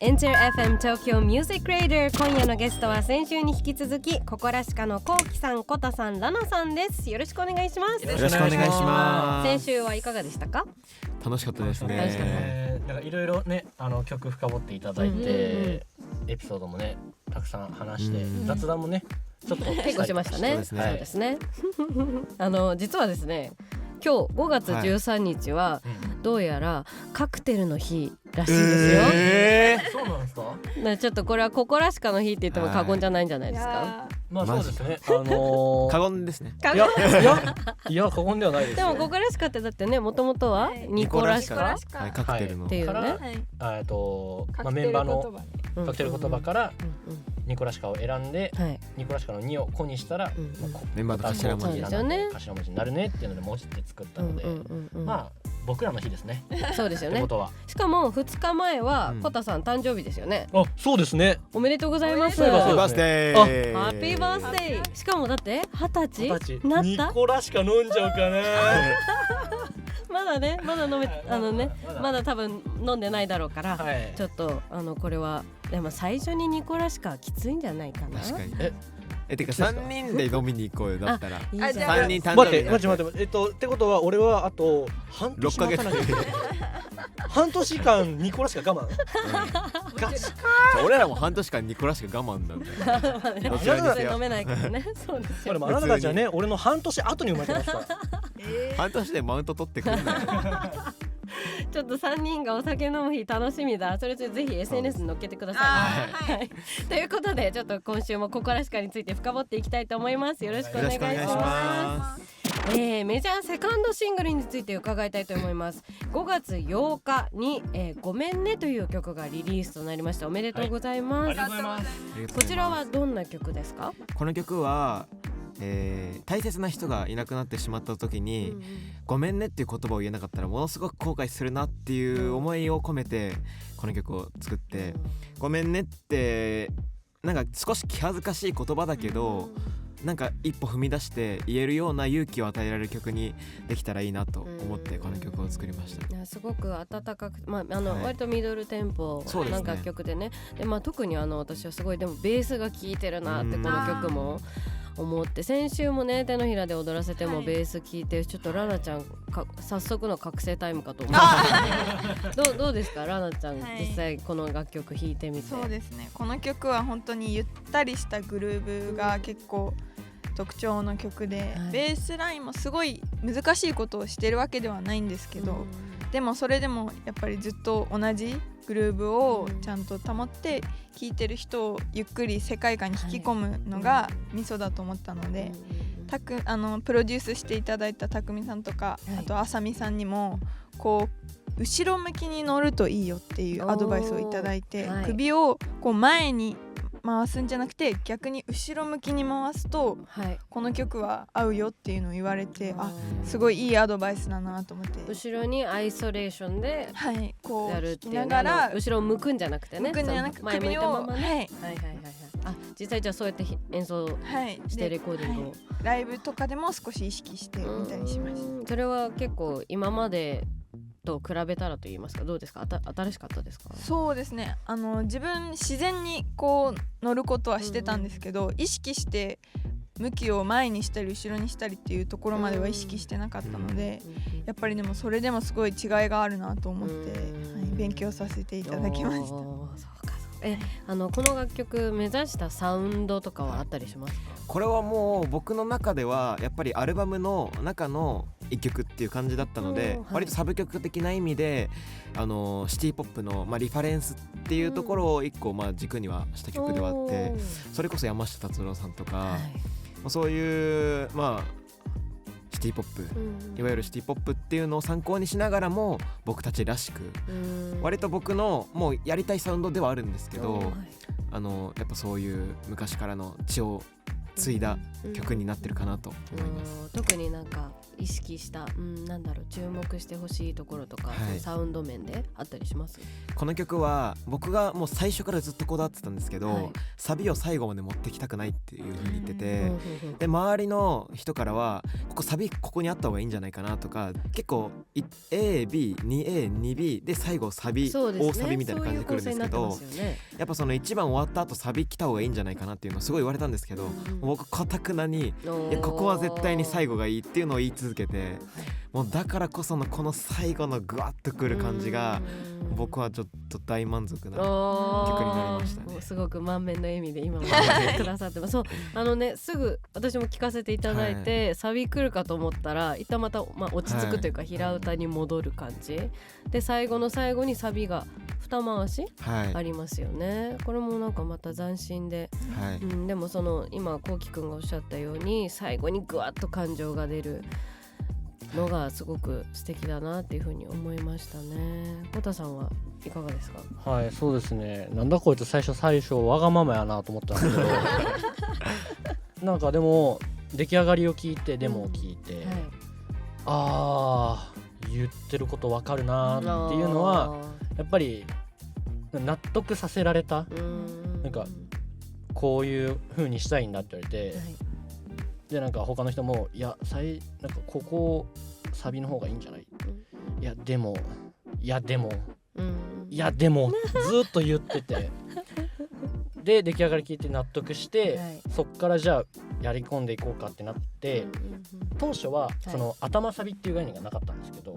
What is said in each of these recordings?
Enter FM Tokyo Music Radar 今夜のゲストは先週に引き続きココラシカのコウキさん、コタさん、ラナさんです。よろしくお願いします。よろしくお願いします。先週はいかがでしたか？楽しかったですね。なんかいろいろね曲深掘っていただいて、エピソードもねたくさん話して、雑談もねちょっと結構しましたね。そうですね実はですね、今日5月13日はどうやらカクテルの日らしいですよ。そうなんですか？ちょっとこれはココラシカの日って言っても過言じゃないんじゃないですか？まあそうですね。過言ですね。いや過言ではないですよ。でもココラシカってだってね、もともとはニコラシカカクテルのっていうね、メンバーのカクテル言葉からニコラシカを選んで、ニコラシカの2をコにしたらメンバーの頭文字になるねっていうので文字って作ったので、まあ僕らの日ですね。そうですよね。しかも2日前はコタさん誕生日ですよね。あ、そうですね。おめでとうございます。ハッピーバースデー。ハッピーバースデー。しかもだって20歳なった。ニコラシカ飲んじゃうかな。まだね、まだ飲めまだ多分飲んでないだろうから、ちょっとこれはでも最初にニコラシカはきついんじゃないかな。確かに。てか3人で飲みに行こうよ。だったら3人誕生日。待ってってことは俺はあと半年待たなきゃいけない。半年間ニコラシカ我慢。俺らも半年間ニコラシカ我慢なんだよ。どちらにせよ飲めないからね。そうですよ。あなたたちはね、俺の半年後に生まれてますから。半年でマウント取ってくるんだよ。ちょっと3人がお酒飲む日楽しみだ。それぜひ SNS に載っけてください。ということでちょっと今週もココラシカについて深掘っていきたいと思います。よろしくお願いします。メジャーセカンドシングルについて伺いたいと思います。5月8日に、ごめんねという曲がリリースとなりました。おめでとうございます。ありがとうございます。こちらはどんな曲ですか？この曲は大切な人がいなくなってしまった時に、ごめんねっていう言葉を言えなかったらものすごく後悔するなっていう思いを込めてこの曲を作って、ごめんねってなんか少し気恥ずかしい言葉だけど、なんか一歩踏み出して言えるような勇気を与えられる曲にできたらいいなと思ってこの曲を作りました。いやすごく温かく、割とミドルテンポな楽曲でね。で、特に私はすごいでもベースが効いてるなってこの曲も思って、先週もね手のひらで踊らせてもベース聴いて、ちょっとラナちゃん早速の覚醒タイムかと思ってどうですかラナちゃん、実際この楽曲弾いてみて。そうですね、この曲は本当にゆったりしたグルーヴが結構特徴の曲で、ベースラインもすごい難しいことをしてるわけではないんですけど、でもそれでもやっぱりずっと同じグルーヴをちゃんと保って聴いてる人をゆっくり世界観に引き込むのがミソだと思ったので、プロデュースしていただいたたくみさんとか、あとあさみさんにもこう後ろ向きに乗るといいよっていうアドバイスをいただいて、首をこう前に回すんじゃなくて逆に後ろ向きに回すと、この曲は合うよっていうのを言われて、すごいいいアドバイスだなと思って、後ろにアイソレーションでこうやるっていう、ながら後ろを向くんじゃなくてね、向くんじゃなくて首を実際じゃあそうやって演奏してレコーディングを、ライブとかでも少し意識してみたりしました。それは結構今までと比べたらと言いますか、どうですか？新しかったですか？そうですね、自分自然にこう乗ることはしてたんですけど、意識して向きを前にしたり後ろにしたりっていうところまでは意識してなかったので、やっぱりでもそれでもすごい違いがあるなと思って、勉強させていただきました。この楽曲目指したサウンドとかはあったりしますか？これはもう僕の中ではやっぱりアルバムの中の一曲っていう感じだったので、割とサブ曲的な意味でシティポップの、リファレンスっていうところを一個軸にはした曲ではあって、それこそ山下達郎さんとか、そういうシティポップ、いわゆるシティポップっていうのを参考にしながらも僕たちらしく、割と僕のもうやりたいサウンドではあるんですけど、やっぱそういう昔からの血を継いだ曲になってるかなと思います。特になんか意識した、なんだろう、注目してほしいところとか、サウンド面であったりします？この曲は僕がもう最初からずっとこだわってたんですけど、サビを最後まで持ってきたくないっていう風に言ってて、で周りの人からはここサビここにあった方がいいんじゃないかなとか、結構 A、B、2A、2B で最後サビ、大サビみたいな感じで来るんですけど、やっぱその1番終わった後サビ来た方がいいんじゃないかなっていうのをすごい言われたんですけど、僕固くなにいやここは絶対に最後がいいっていうのを言い続けて、もうだからこそのこの最後のグワッとくる感じが僕はちょっと大満足な曲になりましたね。すごく満面の笑みで今もくださってます。そうすぐ私も聞かせていただいて、サビ来るかと思ったら一旦また、落ち着くというか、平歌に戻る感じで、最後の最後にサビが二回しありますよね。これもなんかまた斬新で、でもその今こうきくんがおっしゃったように最後にグワッと感情が出るのがすごく素敵だなっていうふうに思いましたね。コタさんはいかがですか？はい、そうですね。なんだこいつ最初わがままやなと思ったんですけどなんかでも出来上がりを聞いてデモを聞いて、言ってることわかるなっていうのはやっぱり納得させられた。なんかこういう風にしたいんだって言われて、でなんか他の人もなんかここサビの方がいいんじゃない、いやでもずっと言っててで出来上がり聞いて納得して、そっからじゃあやり込んでいこうかってなって、当初はその頭サビっていう概念がなかったんですけど、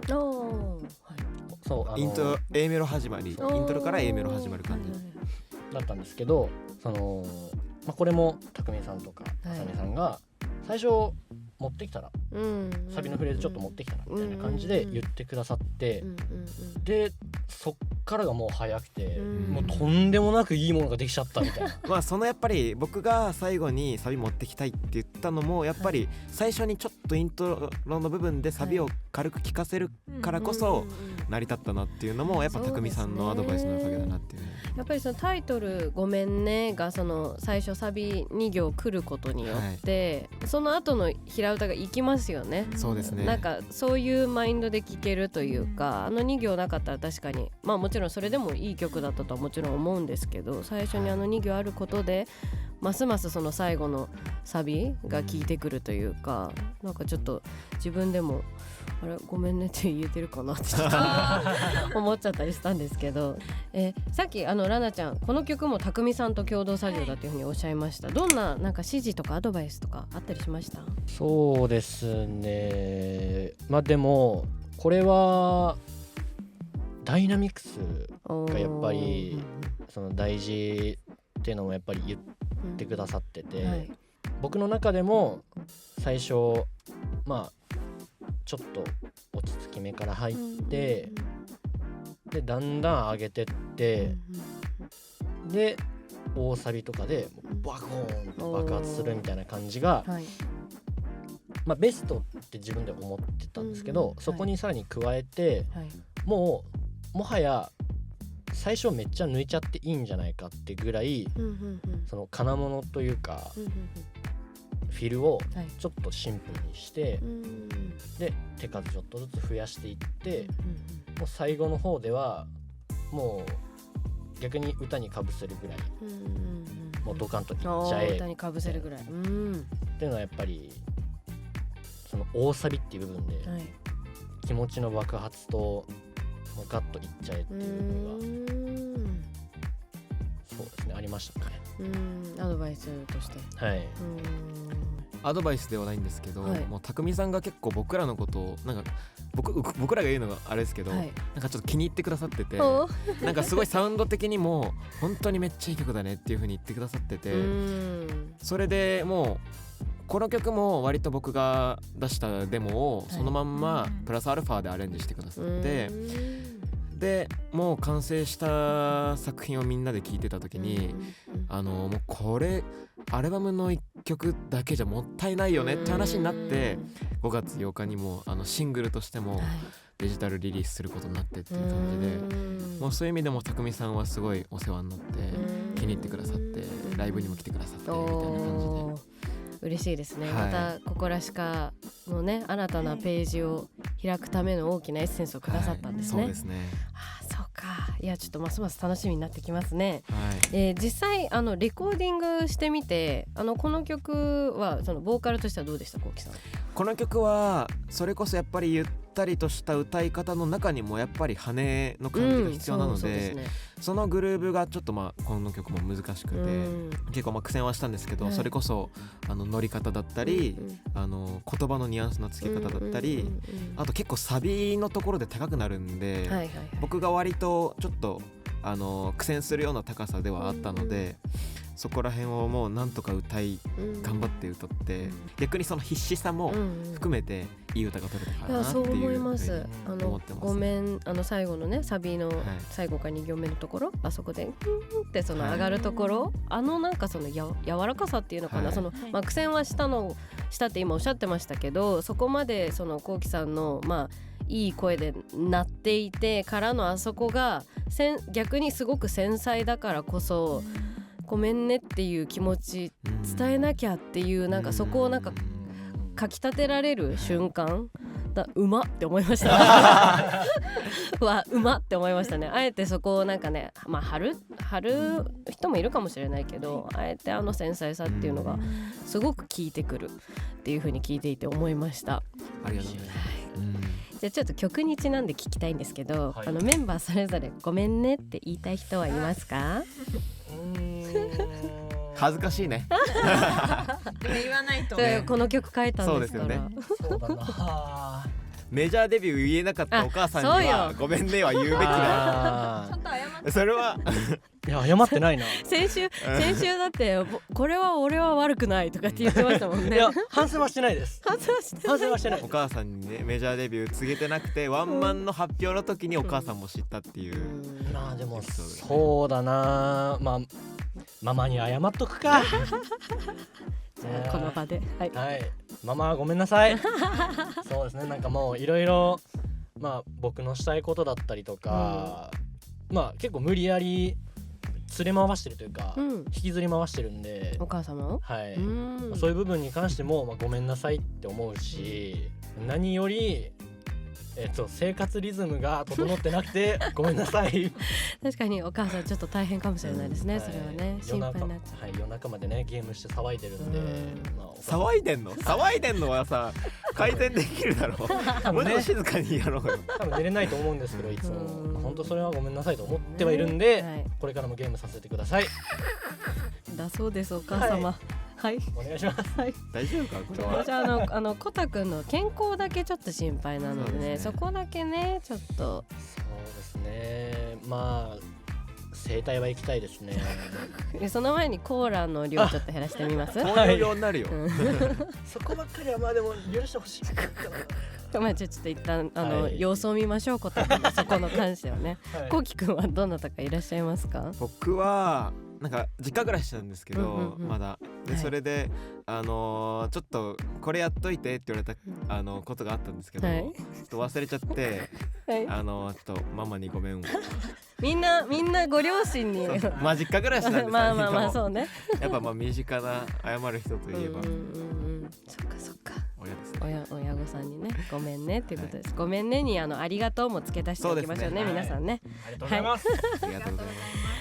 イントロ A メロ始まり、イントロから A メロ始まる感じだったんですけど、これも匠さんとかあさみさんが最初持ってきたら、サビのフレーズちょっと持ってきたらみたいな感じで言ってくださって、でそっからがもう早くて、もうとんでもなくいいものができちゃったみたいなそのやっぱり僕が最後にサビ持ってきたいって言ったのもやっぱり最初にちょっとイントロの部分でサビを軽く聴かせるからこそ成り立ったなっていうのもやっぱ匠さんのアドバイスのおかげだなっていう。やっぱりそのタイトルごめんねがその最初サビ2行来ることによって、その後の平歌がいきますよね。そうですね。なんかそういうマインドで聴けるというか、2行なかったら確かにもちろんそれでもいい曲だったとはもちろん思うんですけど、最初に2行あることでますますその最後のサビが効いてくるというか、なんかちょっと自分でもあれごめんねって言えてるかなってちょっと思っちゃったりしたんですけど、さっきラナちゃんこの曲も匠さんと共同作業だというふうにおっしゃいました。どんななんか指示とかアドバイスとかあったりしました？そうですね。でもこれはダイナミクスがやっぱりその大事っていうのもやっぱり言ってくださってて、僕の中でも最初ちょっと落ち着き目から入って、でだんだん上げてって、で大サビとかでバコーンと爆発するみたいな感じが、ベストって自分で思ってたんですけど、そこにさらに加えて、もはや最初めっちゃ抜いちゃっていいんじゃないかってぐらい、その金物というか、フィルをちょっとシンプルにして、で手数ちょっとずつ増やしていって、もう最後の方ではもう逆に歌にかぶせるぐらい、もうドカンといっちゃえ、歌にかぶせるぐらい、っていうのはやっぱりその大サビっていう部分で、気持ちの爆発とガッといっちゃえっていう部分がそうですね、ありましたね。アドバイスとして、アドバイスではないんですけど、もう匠さんが結構僕らのことをなんか僕らが言うのがあれですけど、なんかちょっと気に入ってくださってて、なんかすごいサウンド的にも本当にめっちゃいい曲だねっていう風に言ってくださってて、それでもうこの曲も割と僕が出したデモをそのまんまプラスアルファでアレンジしてくださって、でもう完成した作品をみんなで聴いてた時に、もうこれアルバムの1曲だけじゃもったいないよねって話になって、5月8日にもシングルとしてもデジタルリリースすることになってっていう感じで、もうそういう意味でも匠さんはすごいお世話になって気に入ってくださって、ライブにも来てくださってみたいな感じで。嬉しいですね、はいまたここらしかのね新たなページを開くための大きなエッセンスをくださったんですね、そうですね。そうか、いやちょっとますます楽しみになってきますね。はい。実際レコーディングしてみてこの曲はそのボーカルとしてはどうでしたこうきさん？この曲はそれこそやっぱりゆったりとした歌い方の中にもやっぱり羽の感じが必要なのそうで、すねそのグルーブがちょっとこの曲も難しくて、結構苦戦はしたんですけど、はいそれこそ乗り方だったり、言葉のニュアンスの付け方だったり、あと結構サビのところで高くなるんで、はいはいはい、僕が割とちょっと苦戦するような高さではあったので、そこら辺をもうなんとか歌い頑張って歌って、逆にその必死さも含めていい歌が取れたかなっていうそう思います。思ってます。ごめん最後のねサビの最後か2行目のところ、あそこでってその上がるところ、なんかその柔らかさっていうのかな、その苦戦はしたって今おっしゃってましたけど、そこまでそのこうきさんのいい声で鳴っていてからのあそこが逆にすごく繊細だからこそ、ごめんねっていう気持ち伝えなきゃっていう、なんかそこをなんかかきたてられる瞬間うまって思いましたうまって思いましたね。あえてそこをなんかね、張る人もいるかもしれないけど、あえて繊細さっていうのがすごく効いてくるっていう風に聞いていて思いました。ありがとうございます。じゃあちょっと曲にちなんで聞きたいんですけど、メンバーそれぞれごめんねって言いたい人はいますか？恥ずかしいねでも言わないとこの曲書いたんですから。そうですよね。そうだなメジャーデビュー言えなかったお母さんにはごめんねは言うべきだちゃんと謝って。それはいや謝ってないな先週だってこれは俺は悪くないとかって言ってましたもんね。いや反省はしてないです。反省はしてない。お母さんにねメジャーデビュー告げてなくて、ワンマンの発表の時にお母さんも知ったっていう、でもそうだな、ママに謝っとくかこの場ではい、ママごめんなさいそうですね、なんかもういろいろ僕のしたいことだったりとか、結構無理やり連れ回してるというか、引きずり回してるんで、お母様をそういう部分に関しても、ごめんなさいって思うし、何より生活リズムが整ってなくてごめんなさい確かにお母さんちょっと大変かもしれないですね、それはね心配になっちゃう。夜中までねゲームして騒いでるんで、騒いでんのはさ改善できるだろうもうちょっと静かにやろうよ。多分寝れないと思うんですけど、いつも本当それはごめんなさいと思ってはいるんで、これからもゲームさせてください。だそうです。お母様はい、お願いします。大丈夫かこれは。じゃあコタくんの健康だけちょっと心配なのでね、そこだけねちょっと。そうですね、整体は行きたいですねその前にコーラの量ちょっと減らしてみます？こういう量になるよ、そこばっかりはでも許してほしいかなちょっと一旦様子を見ましょう。コタくんのそこの関してはね。こうきくんはどなたかいらっしゃいますか？僕はなんか実家暮らしなんですけど、まだで、それでちょっとこれやっといてって言われたことがあったんですけど、ちょっと忘れちゃって、ちょっとママにごめんを。みんなご両親に実家暮らしなんですよそうね。やっぱ身近な謝る人といえばそっか親ですね。親御さんにねごめんねっていうことです。ごめんねにありがとうも付け足しておきましょうね、皆さんね。ありがとうございます。ありがとうございます。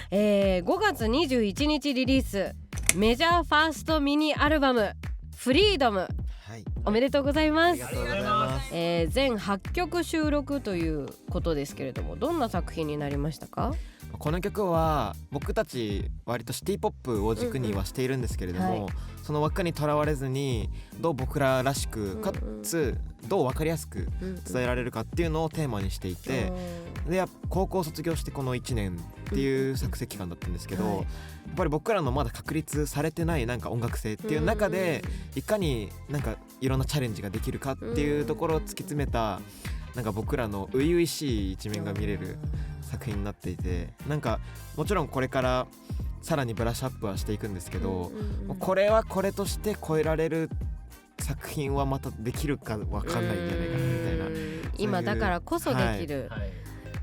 5月21日リリースメジャーファーストミニアルバムフリードム、おめでとうございます。ありがとうございます。全8曲収録ということですけれども、どんな作品になりましたか？この曲は僕たち割とシティポップを軸にはしているんですけれども、その枠にとらわれずにどう僕ららしくかつどう分かりやすく伝えられるかっていうのをテーマにしていて、で高校卒業してこの1年っていう作成期間だったんですけど、やっぱり僕らのまだ確立されてないなんか音楽性っていう中でいかになんかいろんなチャレンジができるかっていうところを突き詰めた、なんか僕らの初々しい一面が見れる作品になっていて、なんかもちろんこれからさらにブラッシュアップはしていくんですけど、これはこれとして超えられる作品はまたできるかわかんないんじゃないかなみたいな、今だからこそできる、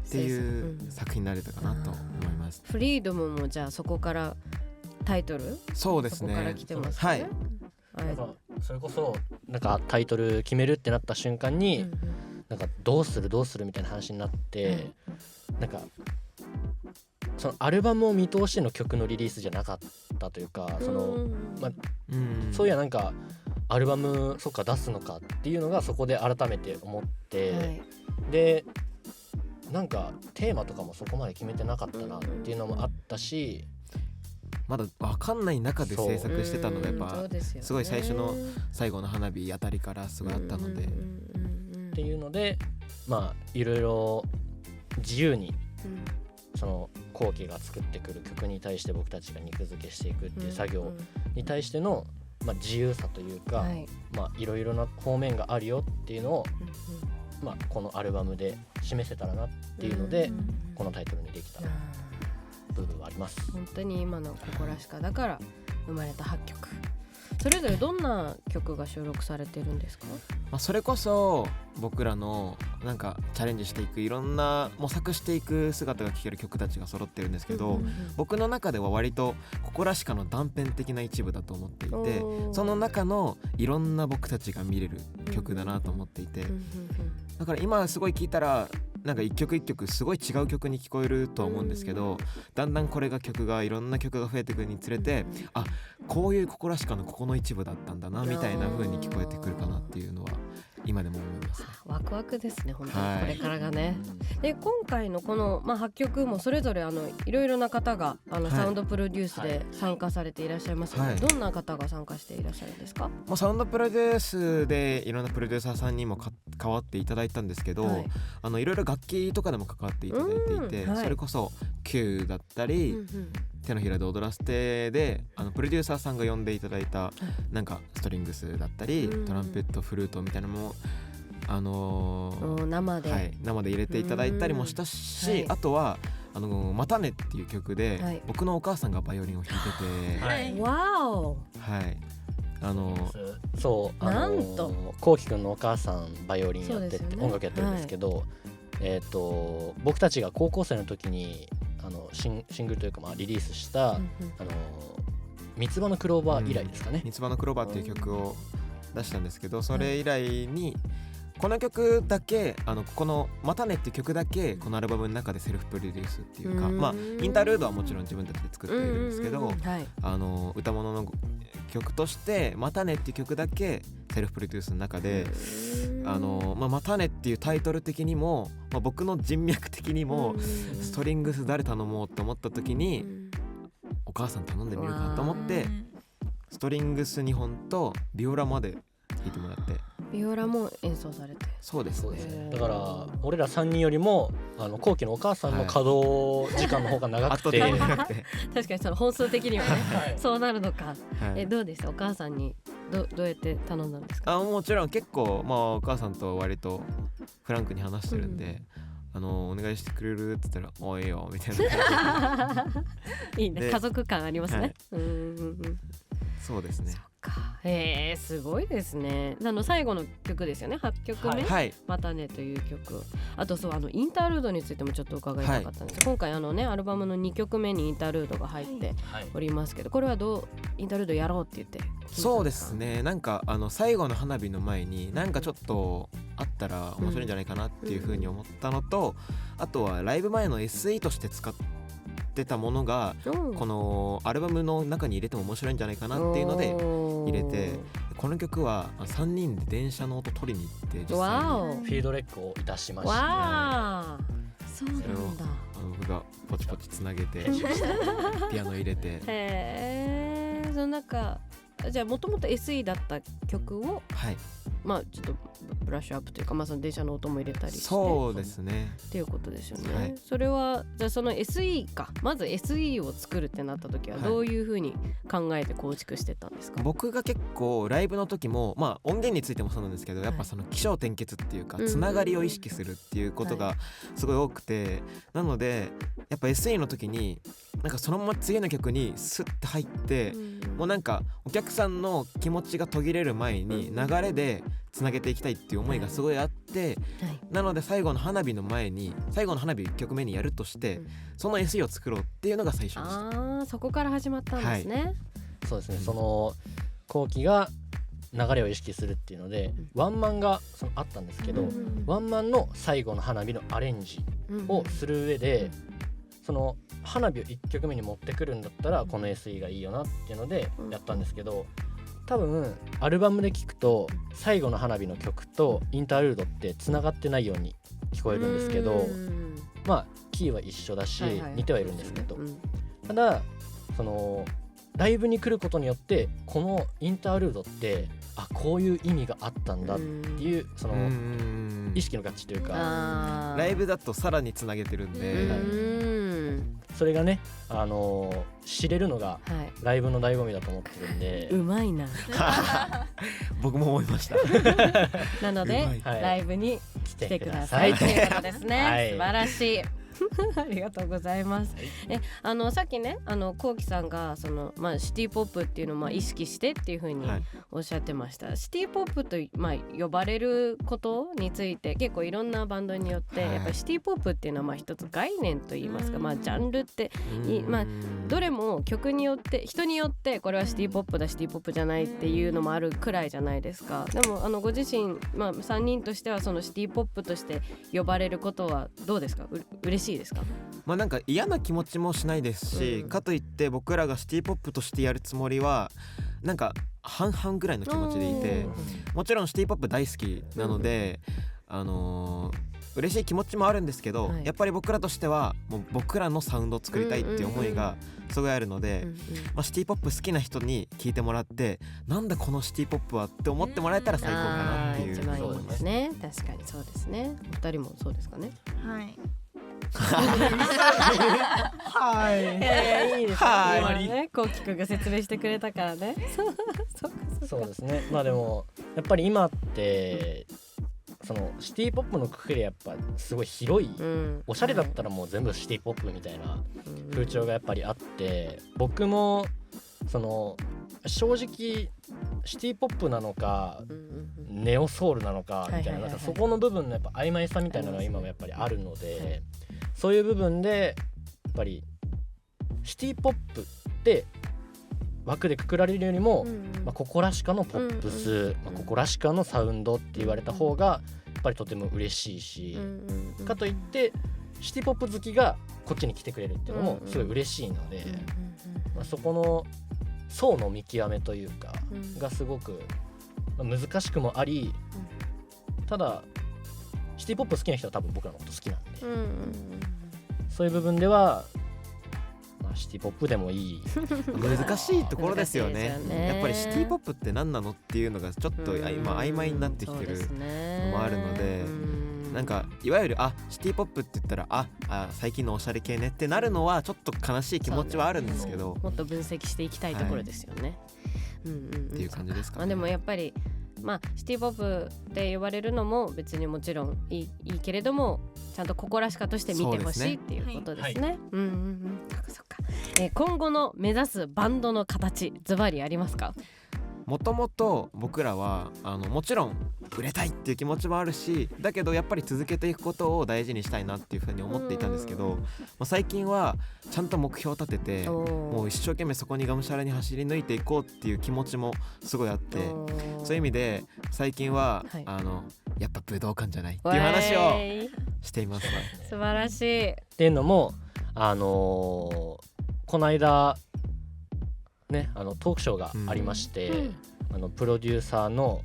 っていう作品になれたかなと思います。フリードムもじゃあそこからタイトル、そうですね、そこから来てますね。なんかそれこそなんかタイトル決めるってなった瞬間に、なんかどうするみたいな話になって、なんかそのアルバムを見通しての曲のリリースじゃなかったというか、そのそういやなんかアルバムそっか出すのかっていうのがそこで改めて思って、でなんかテーマとかもそこまで決めてなかったなっていうのもあったし、まだ分かんない中で制作してたのがやっぱすごい最初の最後の花火あたりからすごいあったので、っていうのでまあいろいろ自由にその後期が作ってくる曲に対して僕たちが肉付けしていくっていう作業に対してのまあ自由さというか、まあいろいろな方面があるよっていうのをまあこのアルバムで示せたらなっていうのでこのタイトルにできた部分はあります。本当に今のここらしかだから生まれた8曲、それぞれどんな曲が収録されてるんですか？それこそ僕らのなんかチャレンジしていくいろんな模索していく姿が聴ける曲たちが揃ってるんですけど、僕の中では割とここらしかの断片的な一部だと思っていて、その中のいろんな僕たちが見れる曲だなと思っていて、だから今すごい聴いたらなんか一曲一曲すごい違う曲に聞こえるとは思うんですけど、だんだんこれがいろんな曲が増えていくにつれて、あ、こういうここらしかのここの一部だったんだなみたいな風に聞こえてくるかなっていうのは今でも思いますね。ワクワクですね本当に、これからがね。で今回のこの、8曲もそれぞれいろいろな方がサウンドプロデュースで参加されていらっしゃいますので、どんな方が参加していらっしゃるんですか？サウンドプロデュースでいろんなプロデューサーさんにも関わっていただいたんですけど、いろいろ楽器とかでも関わっていただいていて、それこそ Q だったり、手のひらで踊らせてでプロデューサーさんが呼んでいただいたなんかストリングスだったり、トランペットフルートみたいなのも生で入れていただいたりもしたし、あとはまたねっていう曲で、僕のお母さんがバイオリンを弾いてて、わお、そうなんとこうきくんのお母さんバイオリンやってて、音楽やってるんですけど、僕たちが高校生の時にシングルというかリリースした三つ葉のクローバー以来ですかね。三つ葉のクローバーっていう曲を出したんですけど、それ以来にこの曲だけこのまたねっていう曲だけこのアルバムの中でセルフプロデュースっていうか、インタールードはもちろん自分たちで作っているんですけど、歌物の曲としてまたねっていう曲だけセルフプロデュースの中でまたねっていうタイトル的にも、僕の人脈的にもストリングス誰頼もうと思った時にお母さん頼んでみるかと思ってストリングス2本とビオラまで弾いてもらって。ビオラも演奏されて。そうですね。だから俺ら3人よりも後期のお母さんの稼働時間の方が長くて、確かにその本数的にはねそうなるのか。どうでした？お母さんにどうやって頼んだんですか？もちろん結構お母さんと割とフランクに話してるんで、お願いしてくれるって言ったらおいいよみたいないいね、家族感ありますね。そうですね。すごいですね。最後の曲ですよね、8曲目、またねという曲。あとインタールードについてもちょっと伺いたかったんです。今回アルバムの2曲目にインタールードが入っておりますけど、これはインタールードやろうって言ってそうですね。なんか最後の花火の前になんかちょっとあったら面白いんじゃないかなっていう風に思ったのと、あとはライブ前の SE として使ってたものがこのアルバムの中に入れても面白いんじゃないかなっていうので入れて、この曲は3人で電車の音取りに行って実際にフィードレックをいたしました。そうなんだ。僕がポチポチつなげてピアノ入れてその中じゃあもともと SE だった曲を、ちょっとブラッシュアップというか、その電車の音も入れたりして、そうですねっていうことですよね。それはじゃあその SE か、まず SE を作るってなった時はどういうふうに考えて構築してたんですか？僕が結構ライブの時も、音源についてもそうなんですけど、やっぱその起承転結っていうか、つながりを意識するっていうことがすごい多くて、なのでやっぱ SE の時になんかそのまま次の曲にスッて入って、もうなんかお客さんの気持ちが途切れる前に流れでつなげていきたいっていう思いがすごいあって、なので最後の花火の前に最後の花火1曲目にやるとして、その SE を作ろうっていうのが最初でした。そこから始まったんですね。そうですね。その後期が流れを意識するっていうので、ワンマンがあったんですけど、ワンマンの最後の花火のアレンジをする上で、その花火を1曲目に持ってくるんだったらこの SE がいいよなっていうのでやったんですけど、多分アルバムで聴くと最後の花火の曲とインタールードってつながってないように聞こえるんですけど、まあキーは一緒だし似てはいるんですけど、ただそのライブに来ることによってこのインタールードってこういう意味があったんだっていうその意識の合致というか、ライブだとさらにつなげてるんで、それがね、知れるのがライブの醍醐味だと思ってるんで、うまいな僕も思いましたなので、ライブに来てくださいということですね、素晴らしいありがとうございます。さっきねこうきさんがその、シティポップっていうのを意識してっていう風におっしゃってました、シティポップと、呼ばれることについて結構いろんなバンドによって、やっぱりシティポップっていうのは一つ概念といいますか、ジャンルってどれも曲によって人によってこれはシティポップだシティポップじゃないっていうのもあるくらいじゃないですか。でもご自身、3人としてはそのシティポップとして呼ばれることはどうですか？嬉しいですか？なんか嫌な気持ちもしないですし、かといって僕らがシティポップとしてやるつもりはなんか半々ぐらいの気持ちでいて、もちろんシティポップ大好きなので、嬉しい気持ちもあるんですけど、やっぱり僕らとしてはもう僕らのサウンドを作りたいっていう思いがすごいあるので、シティポップ好きな人に聞いてもらって、なんだこのシティポップはって思ってもらえたら最高かなっていう。一番いいですね。確かにそうですね。お二人もそうですかね。はいはい、いいですね。こうきくんが説明してくれたからね。そうですね。でもやっぱり今ってそのシティポップのくくりやっぱすごい広い、おしゃれだったらもう全部シティポップみたいな風潮がやっぱりあって、僕もその正直シティポップなのか、ネオソウルなのかみたいな、そこの部分のやっぱ曖昧さみたいなのが今はやっぱりあるので、そういう部分でやっぱりシティポップって枠でくくられるよりも、ここらしかのポップス、ここらしかのサウンドって言われた方がやっぱりとても嬉しいし、かといってシティポップ好きがこっちに来てくれるっていうのもすごい嬉しいので、そこの層の見極めというかがすごく難しくもあり、ただシティポップ好きな人は多分僕らのこと好きなんで、そういう部分ではシティポップでもいい難しいところですよね。やっぱりシティポップって何なのっていうのがちょっと今曖昧になってきてるのもあるので、なんかいわゆるシティポップって言ったら最近のおしゃれ系ねってなるのはちょっと悲しい気持ちはあるんですけど、もっと分析していきたいところですよね。っていう感じですかね。でもやっぱりシティポップって呼ばれるのも別にもちろんいいけれども、ちゃんとここらしかとして見てほしいっていうことですね。そっか。今後の目指すバンドの形、ズバリありますか？もともと僕らはもちろん売れたいっていう気持ちもあるし、だけどやっぱり続けていくことを大事にしたいなっていうふうに思っていたんですけど、最近はちゃんと目標を立てて、もう一生懸命そこにがむしゃらに走り抜いていこうっていう気持ちもすごいあって、そういう意味で最近は、やっぱ武道館じゃないっていう話をしています。素晴らしい。っていうのもこの間ね、トークショーがありまして、プロデューサーの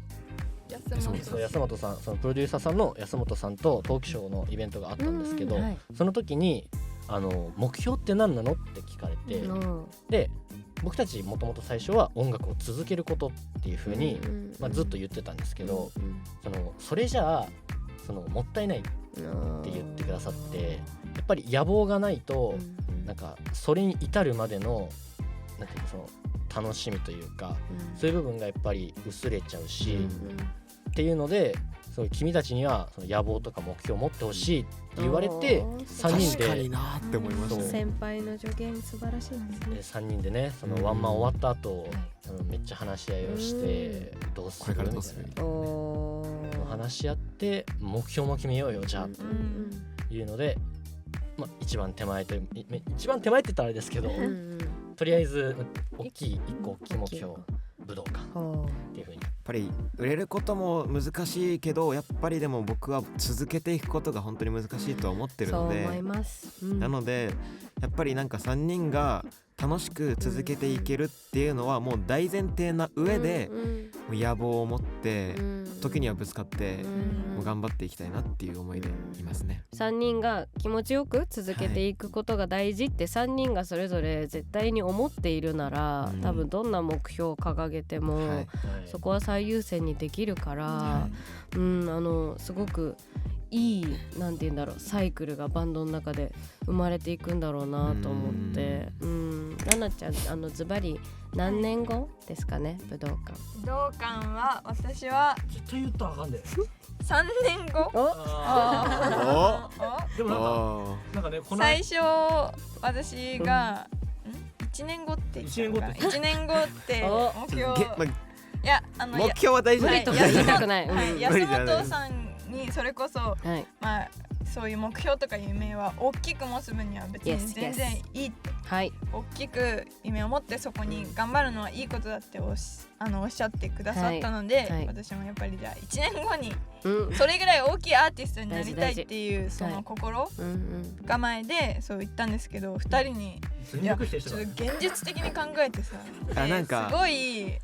安本さん、そのプロデューサーさんの安本さんとトークショーのイベントがあったんですけど、その時に目標って何なのって聞かれて、で僕たちもともと最初は音楽を続けることっていう風に、ずっと言ってたんですけど、それじゃあもったいないって言ってくださって、やっぱり野望がないと、なんかそれに至るまでのなんていうの、楽しみというか、そういう部分がやっぱり薄れちゃうし、っていうので、君たちにはその野望とか目標を持ってほしいって言われて、3人で確かになって思いました。先輩の助言素晴らしいですね。3人でね、そのワンマン終わった後、めっちゃ話し合いをして、どうするみたいな話し合って、目標も決めようよじゃあというので、一番手前って言ったらあれですけど、とりあえず大きい目標武道館っていう風にぱり売れることも難しいけど、やっぱりでも僕は続けていくことが本当に難しいと思ってるので、そう思います、なのでやっぱりなんか3人が楽しく続けていけるっていうのはもう大前提な上で、もう野望を持って時にはぶつかってもう頑張っていきたいなっていう思いでいますね。3人が気持ちよく続けていくことが大事って3人がそれぞれ絶対に思っているなら、多分どんな目標を掲げても、そこは最優先にできるから、すごくいいなんて言うんだろう、サイクルがバンドの中で生まれていくんだろうなと思って、ななちゃんズバリ何年後ですかね、武道館。武道館は私は絶対言ったらあかんで。3年後。でもなんかね、この最初私が1年後って言ったのか1年後って目標、いや目標は大事無理とか言いたくない、安本さんにそれこそ、まあそういう目標とか夢は大きく持つ分には別に全然いいって、大きく夢を持ってそこに頑張るのはいいことだっておっしゃってくださったので、私もやっぱりじゃあ1年後にそれぐらい大きいアーティストになりたいっていうその心構えでそう言ったんですけど、2人にいやちょっと現実的に考えてさ、なんかすごい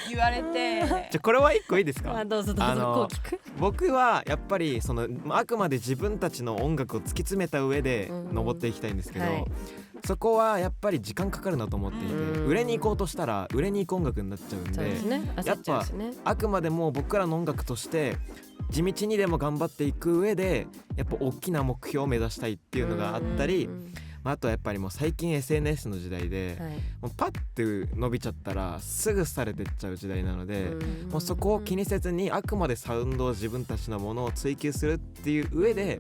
言われてこれは1個いいですか。どうぞどうぞ、こう聞く。僕はやっぱりそのあくまで自分たちの音楽を突き詰めた上で登っていきたいんですけど、そこはやっぱり時間かかるなと思っていて、売れに行こうとしたら売れに行く音楽になっちゃうんで、やっぱあくまでも僕らの音楽として地道にでも頑張っていく上でやっぱ大きな目標を目指したいっていうのがあったり、あとはやっぱりもう最近 SNS の時代で、もうパッて伸びちゃったらすぐ廃れてっちゃう時代なので、もうそこを気にせずにあくまでサウンドを自分たちのものを追求するっていう上で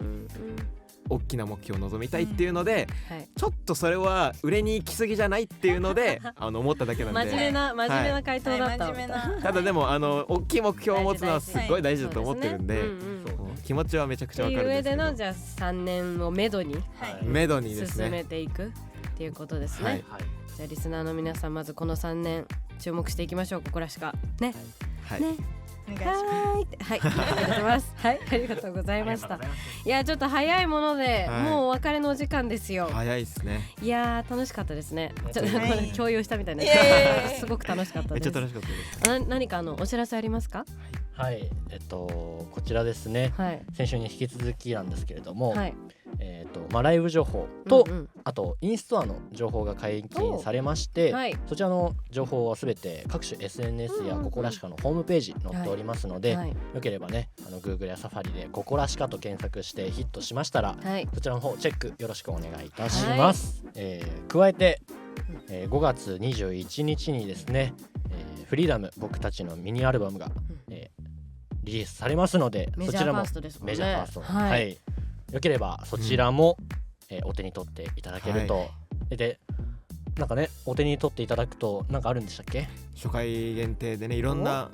大きな目標を望みたいっていうので、ちょっとそれは売れに行き過ぎじゃないっていうので思っただけなんで、真面目な回答だった。ただでも大きい目標を持つのはすごい大事だと思ってるんで、気持ちはめちゃくちゃわかるんですけど、っていう上でのじゃあ3年をめどにですね、進めていくっていうことですね。じゃあリスナーの皆さん、まずこの3年注目していきましょう。ここらしかね。お願いします。ありがとうございます。ありがとうございました。いやちょっと早いもので、もうお別れのお時間ですよ。早いですね。いや楽しかったですね。ちょっと共有したみたいな。すごく楽しかったです。めっちゃ楽しかったです。何かお知らせありますか？はい、こちらですね、先週に引き続きなんですけれども、ライブ情報と、あとインストアの情報が解禁されまして、そちらの情報はすべて各種 SNS やココラシカのホームページに載っておりますので、よければねGoogle や Safari でココラシカと検索してヒットしましたら、そちらの方チェックよろしくお願いいたします。加えて、5月21日にですね、フリーダム僕たちのミニアルバムが、リリースされますので、そちらもメジャーファースト、よければそちらも、お手に取っていただけると、でなんかねお手に取っていただくとなんかあるんでしたっけ？初回限定でね、いろんな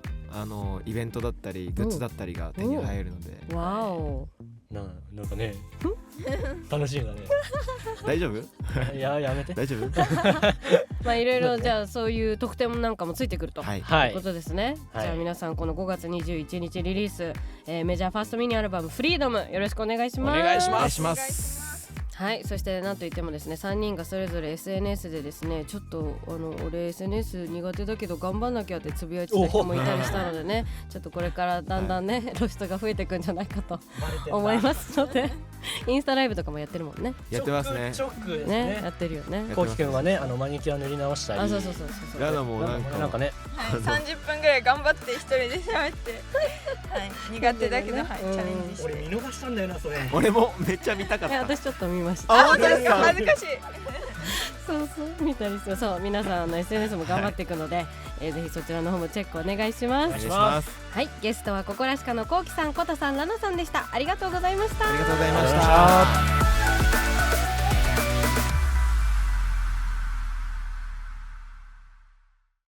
イベントだったりグッズだったりが手に入るので、わお、なんかね楽しいんだね。大丈夫？いややめて。大丈夫？いろいろじゃあそういう特典なんかもついてくるということですね。じゃあ皆さんこの5月21日リリース、メジャーファーストミニアルバムフリーダムよろしくお願いします。お願いします。はい、そしてなんといってもですね、3人がそれぞれ SNS でですね、ちょっと俺 SNS 苦手だけど頑張んなきゃってつぶやいてた人もいたりしたのでね、ちょっとこれからだんだんね、露出が増えていくんじゃないかと思いますのでインスタライブとかもやってるもんね。やってますね。チョックですね。やってるよね。こうきくんはねマニキュア塗り直したり、そうやだもうなんかね、30分ぐらい頑張って一人で喋って苦手だけどチャレンジして。俺見逃したんだよなそれ。俺もめっちゃ見たかった。私ちょっと見ました。本当ですか？恥ずかしい。そう見たりして、そう皆さんSNS も頑張っていくので、ぜひそちらの方もチェックお願いします。お願いします。はい、ゲストはココラシカのこうきさん、こたさん、ラナさんでした。ありがとうございました。ありがとうございました。